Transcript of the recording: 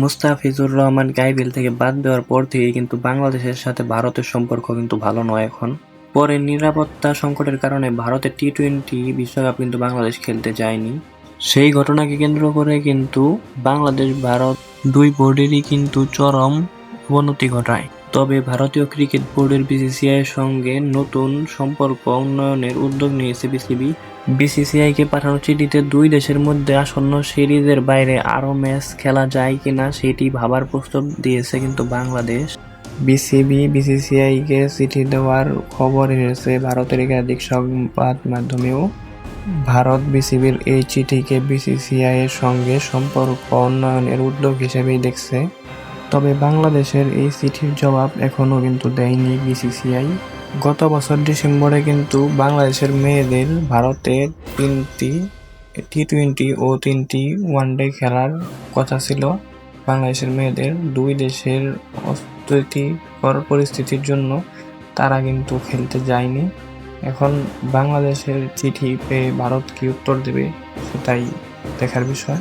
মুস্তাফিজুর রহমানকে আইপিএল থেকে বাদ দেওয়ার পর থেকেই কিন্তু বাংলাদেশের সাথে ভারতের সম্পর্ক কিন্তু ভালো নয় এখন। পরে নিরাপত্তা সংকটের কারণে ভারতের টি-20 বিশ্বকাপ কিন্তু বাংলাদেশ খেলতে যায়নি। সেই ঘটনাকে কেন্দ্র করে কিন্তু বাংলাদেশ ভারত দুই বোর্ডেরই কিন্তু চরম অবনতি ঘটায়। তবে ভারতীয় ক্রিকেট বোর্ডের বিসিসিআইয়ের সঙ্গে নতুন সম্পর্ক উন্নয়নের উদ্যোগ নিয়েছে বিসিবি। বিসিসিআইকে পাঠানো চিঠিতে দুই দেশের মধ্যে আসন্ন সিরিজের বাইরে আরও ম্যাচ খেলা যায় কিনা সেটি ভাবার প্রস্তাব দিয়েছে কিন্তু বাংলাদেশ। বিসিবি বিসিসিআইকে চিঠি দেওয়ার খবর এসেছে ভারতের একাধিক সংবাদ মাধ্যমেও। ভারত বিসিবির এই চিঠিকে বিসিসিআইয়ের সঙ্গে সম্পর্ক উন্নয়নের উদ্যোগ হিসেবেই দেখছে। তবে বাংলাদেশের এই চিঠির জবাব এখনও কিন্তু দেয়নি বিসিসিআই। গত বছর ডিসেম্বরে কিন্তু বাংলাদেশের মেয়েদের ভারতে 3টি টি-20 ও 3টি ওয়ানডে খেলার কথা ছিল। বাংলাদেশের মেয়েদের দুই দেশের অস্বস্তিকর পরিস্থিতির জন্য তারা কিন্তু খেলতে যায়নি। এখন বাংলাদেশের চিঠি পেয়ে ভারত কি উত্তর দেবে সেটাই দেখার বিষয়।